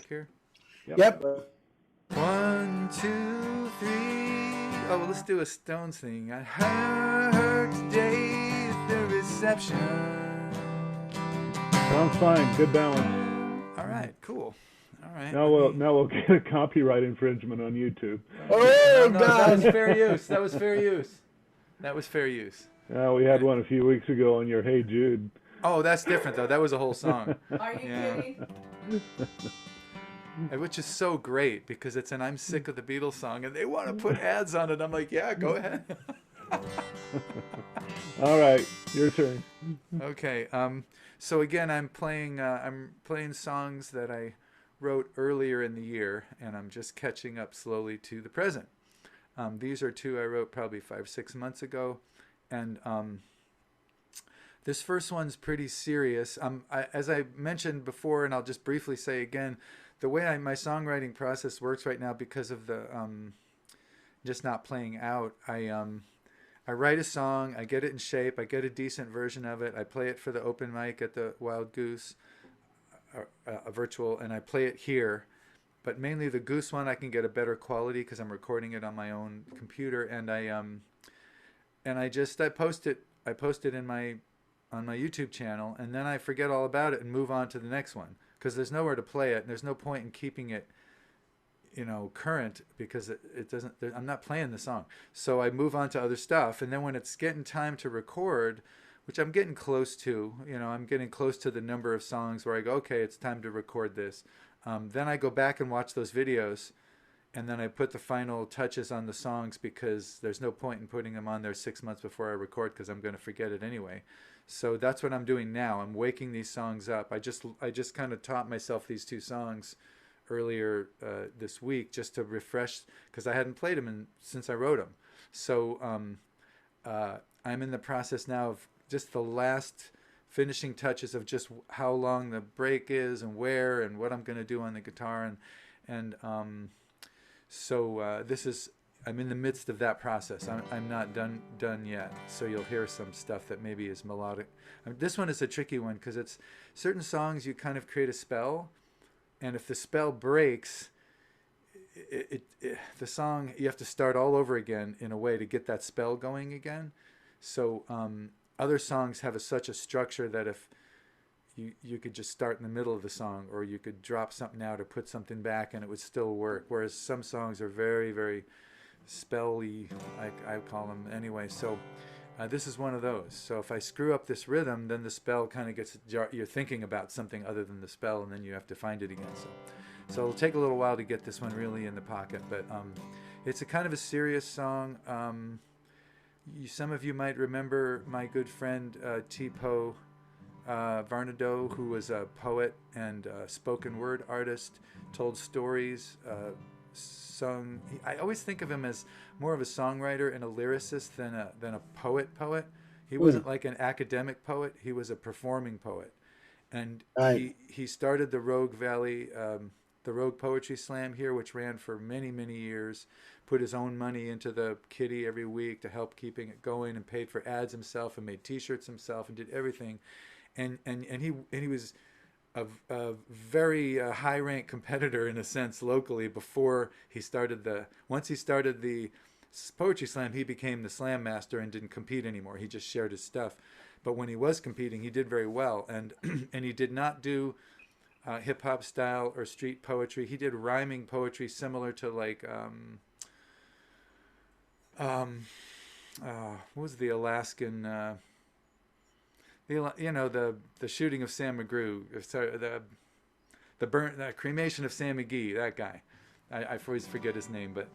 here? Yep. 1, 2, 3. Oh, well, let's do a Stones thing. I heard today at the reception. Sounds fine. Good balance. All right, cool. All right. Now we'll get a copyright infringement on YouTube. Oh, no, God. that was fair use. That was fair use. That was fair use. We had one a few weeks ago on your Hey Jude. Oh, that's different though. That was a whole song. Are you kidding? Which is so great because it's an I'm Sick of the Beatles song and they want to put ads on it. I'm like, yeah, go ahead. All right, your turn. Okay. So again, I'm playing songs that I wrote earlier in the year, and I'm just catching up slowly to the present. These are two I wrote probably 5-6 months ago, and this first one's pretty serious. As I mentioned before, and I'll just briefly say again, the way my songwriting process works right now, because of the just not playing out, I write a song, I get it in shape, I get a decent version of it, I play it for the open mic at the Wild Goose, a virtual, and I play it here. But mainly the Goose one, I can get a better quality because I'm recording it on my own computer, and I post it on my YouTube channel, and then I forget all about it and move on to the next one because there's nowhere to play it, and there's no point in keeping it, current, because it doesn't. I'm not playing the song, so I move on to other stuff, and then when it's getting time to record, which I'm getting close to, I'm getting close to the number of songs where I go, okay, it's time to record this. Then I go back and watch those videos, and then I put the final touches on the songs because there's no point in putting them on there 6 months before I record because I'm going to forget it anyway. So that's what I'm doing now. I'm waking these songs up. I just kind of taught myself these two songs earlier this week just to refresh because I hadn't played them since I wrote them. So I'm in the process now of just the last finishing touches of just how long the break is and where and what I'm going to do on the guitar, and so this is, I'm in the midst of that process. I'm not done yet, so you'll hear some stuff that maybe is melodic. This one is a tricky one because it's certain songs you kind of create a spell, and if the spell breaks, the song, you have to start all over again in a way to get that spell going again. So other songs have such a structure that if you could just start in the middle of the song, or you could drop something out or put something back and it would still work. Whereas some songs are very, very spelly, I call them anyway. So this is one of those. So if I screw up this rhythm, then the spell kind of gets, you're thinking about something other than the spell, and then you have to find it again. So it'll take a little while to get this one really in the pocket, but it's a kind of a serious song. Some of you might remember my good friend t-poe Varnado, who was a poet and spoken word artist, told stories, sung. I always think of him as more of a songwriter and a lyricist than a poet. He wasn't like an academic poet. He was a performing poet, and he started the Rogue Valley, the Rogue Poetry Slam here, which ran for many, many years. Put his own money into the kitty every week to help keeping it going, and paid for ads himself, and made T-shirts himself, and did everything. And he was a very high-ranked competitor in a sense locally before he started once he started the Poetry Slam, he became the slam master and didn't compete anymore. He just shared his stuff. But when he was competing, he did very well, and he did not do hip-hop style or street poetry. He did rhyming poetry similar to like what was the Alaskan the shooting of Sam McGrew, sorry, the cremation of Sam McGee, that guy. I always forget his name, but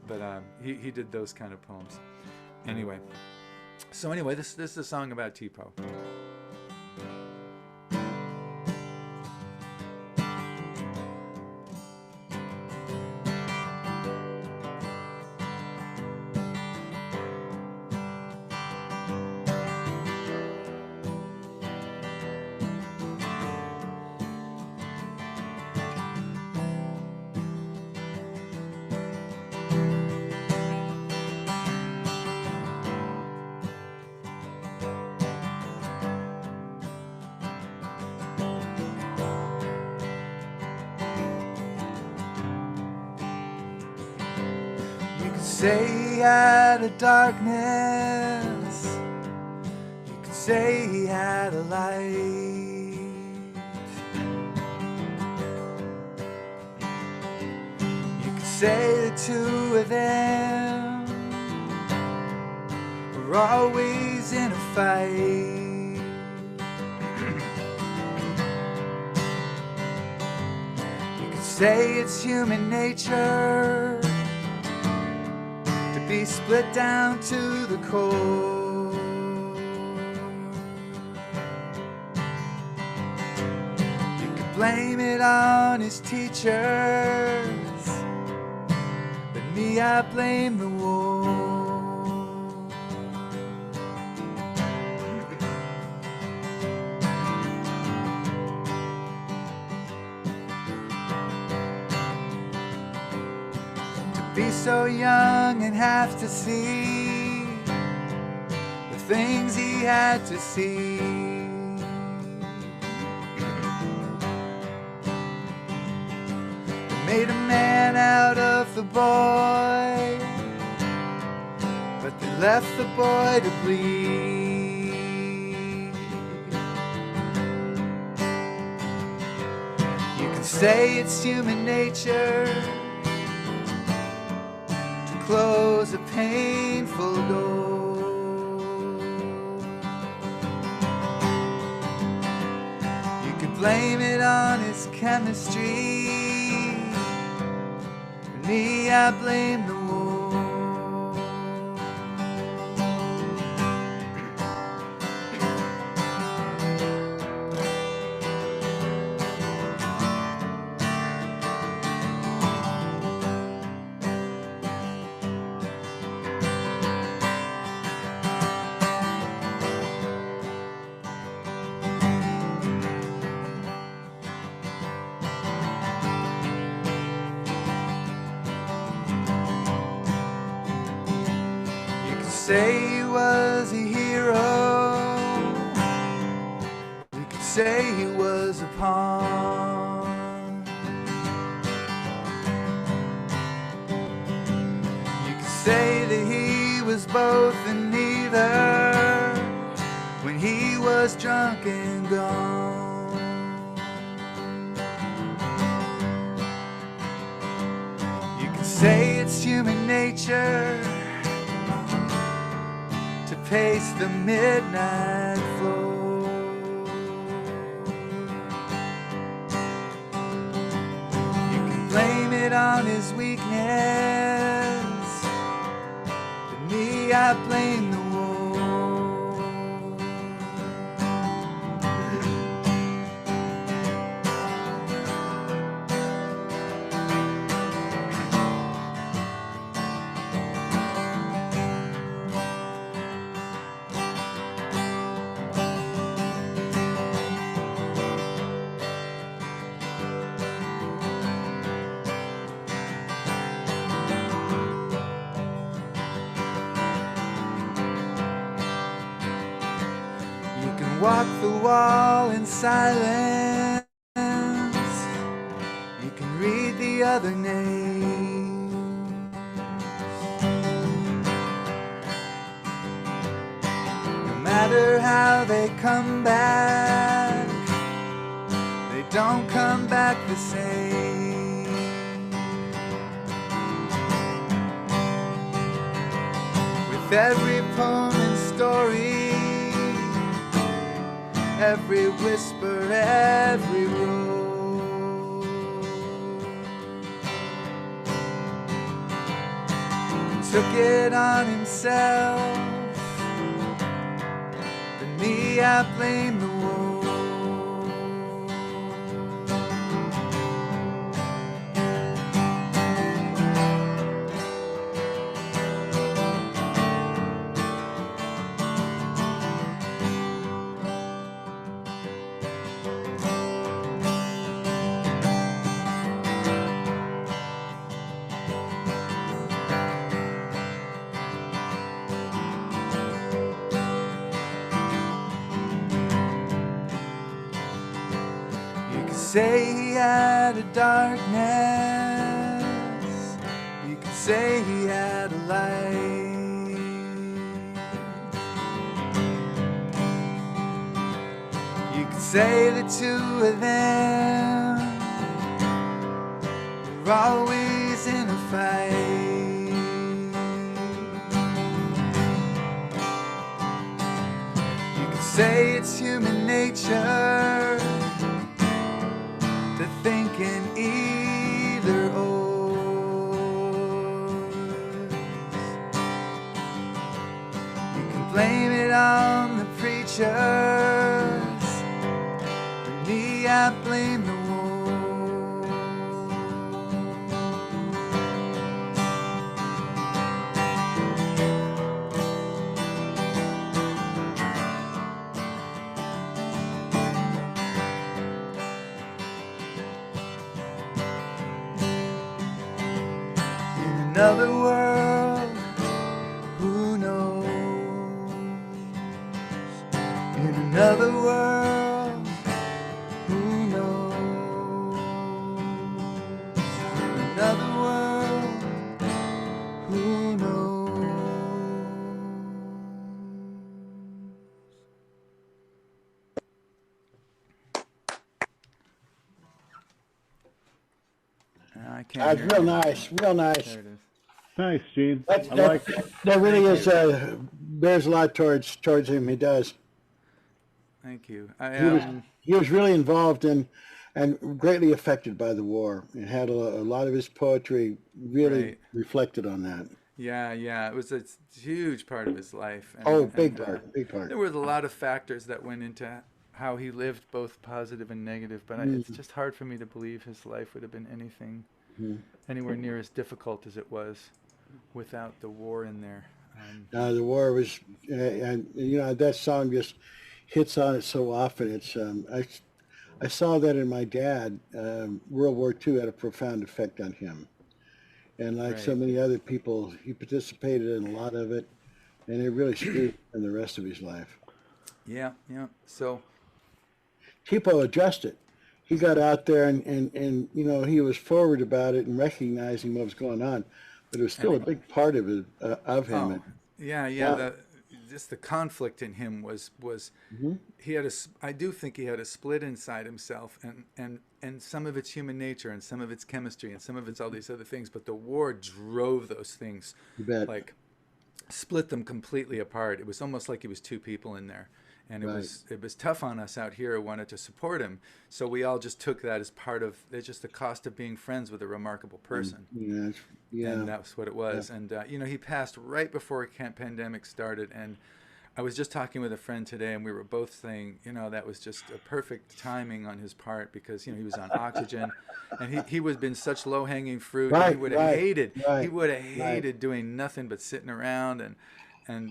he did those kind of poems. Anyway, this is a song about t-poe. say he had a darkness, you could say he had a light. You could say the two of them were always in a fight. You could say it's human nature to be split down to the core. You could blame it on his teachers, but me, I blame the war. Be so young and have to see the things he had to see. They made a man out of the boy, but they left the boy to bleed. You can say it's human nature close a painful door. You could blame it on his chemistry, but me, I blame the war. Say he was a hero, you could say he was a pawn. You could say that he was both and neither when he was drunk and gone. You could say it's human nature to pace the midnight floor. You can blame it on his weakness, but me, I blame the war. Walk the wall in silence. You can read the other names. No matter how they come back, they don't come back the same. With every poem and story, every whisper, every road, took it on himself, but me, I blame the war. Say he had a darkness, you could say he had a life. You could say the two of them were always in a fight. You could say it's human nature to think in either ors. You can blame it on the preachers. For me, I blame the war. In another world, who knows? In another world, who knows? In another world, who knows? I can't That's hear real you. nice, real nice. There it is. Nice, Gene. That, I like that, that really is, bears a lot towards him. He does. Thank you. He was really involved in and greatly affected by the war, and had a lot of his poetry really Right. reflected on that. Yeah, it was a huge part of his life. Oh, big part, big part. There was a lot of factors that went into how he lived, both positive and negative. But it's just hard for me to believe his life would have been anything anywhere near as difficult as it was without the war in there. The war was, and that song just hits on it so often. It's I saw that in my dad. World War II had a profound effect on him, and like so Right. many other people, he participated in a lot of it, and it really screwed him the rest of his life. Yeah. So, t-poe addressed it. He got out there and he was forward about it and recognizing what was going on, but it was still a big part of it, of him. oh, yeah. Just the conflict in him was he had I do think he had a split inside himself, and some of it's human nature, and some of it's chemistry, and some of it's all these other things. But the war drove those things, You bet. like split them completely apart. It was almost like he was two people in there, and Right. it was tough on us out here who wanted to support him. So we all just took that as part of it's just the cost of being friends with a remarkable person. And that's what it was. And he passed right before pandemic started, and I was just talking with a friend today, and we were both saying, that was just a perfect timing on his part, because he was on oxygen, and he would have been such low-hanging fruit. Right, He would have right, hated. right, He would have right. hated doing nothing but sitting around and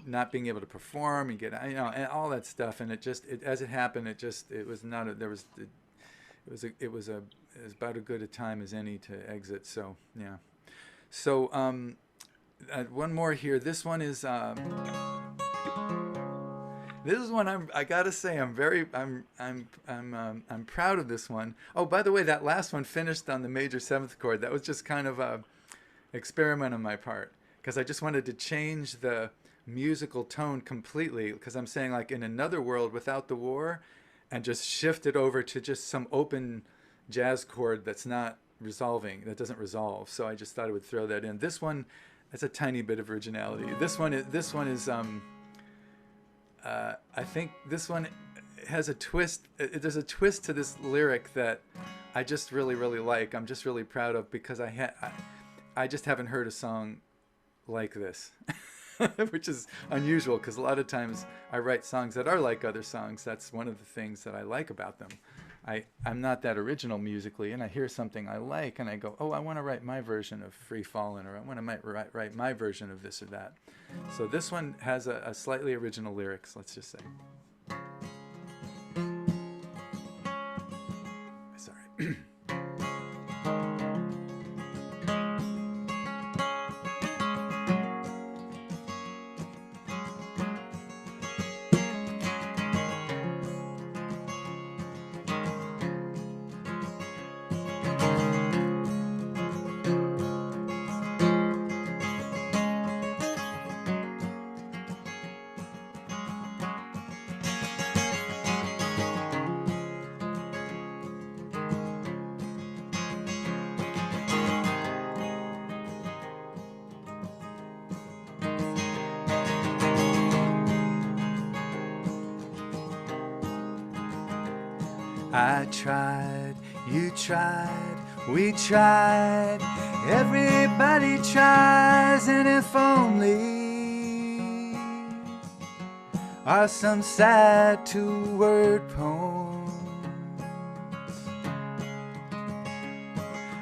not being able to perform and get and all that stuff. And as it happened, it was not a, there was it was about as good a time as any to exit. So yeah. So one more here. This one is I gotta say I'm proud of this one. Oh, by the way, that last one finished on the major seventh chord. That was just kind of a experiment on my part, because I just wanted to change the musical tone completely, because I'm saying like in another world without the war, and just shift it over to just some open jazz chord that doesn't resolve. So I just thought I would throw that in. This one, that's a tiny bit of originality. This one is I think this one has a twist. There's a twist to this lyric that I just really, really like. I'm just really proud of, because I just haven't heard a song like this, which is unusual, because a lot of times I write songs that are like other songs. That's one of the things that I like about them. I'm not that original musically, and I hear something I like, and I go, oh, I want to write my version of Free Fallin', or I want to write my version of this or that. So this one has a slightly original lyrics, let's just say. Sorry. I tried, you tried, we tried, everybody tries, and if only are some sad two-word poems.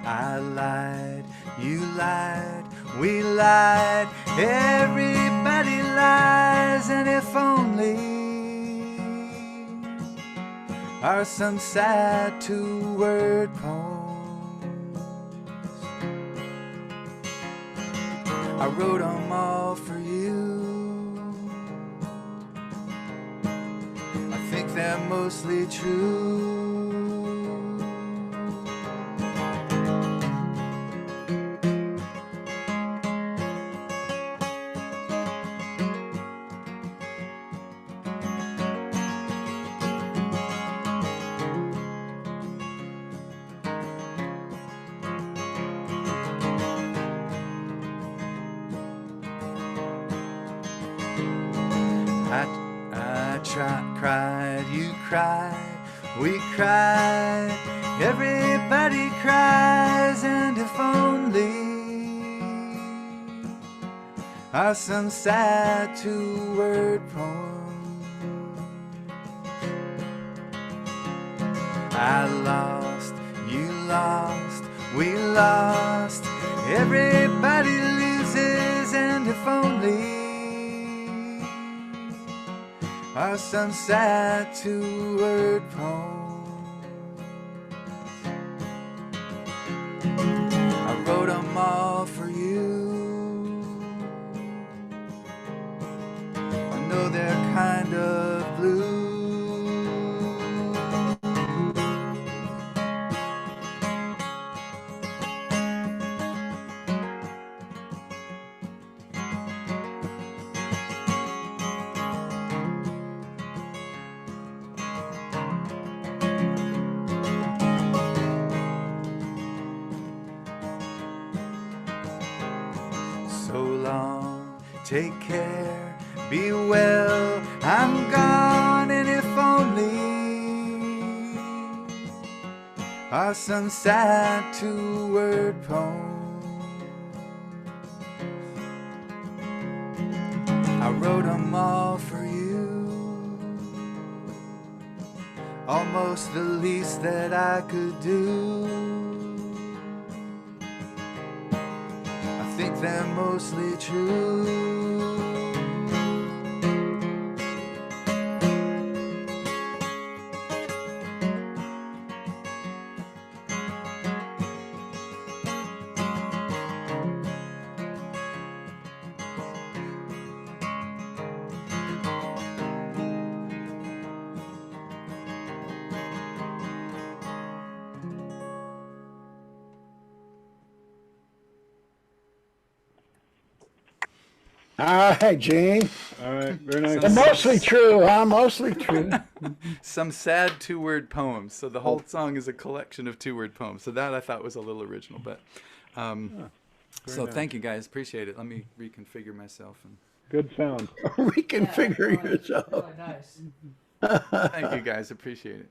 I lied, you lied, we lied, everybody lies, and if only are some sad two-word poems. I wrote them all for you. I think they're mostly true. Cried, you cried, we cried, everybody cries, and if only are some sad two-word poems. I lost, you lost, we lost, everybody loses, and if only are some sad two-word poems. I wrote them all for you. I know they're kind of blue. So long, take care, be well, I'm gone, and if only are some sad two-word poems. I wrote them all for you, almost the least that I could do. I think they're mostly true. All right, Gene. All right, very nice. Some- Mostly true, huh? Mostly true. Some sad two-word poems. So the whole song is a collection of two-word poems. So that I thought was a little original. But so nice. thank you guys, appreciate it. Let me reconfigure myself. And Good sound. Reconfigure yourself. Really nice. thank you guys, appreciate it.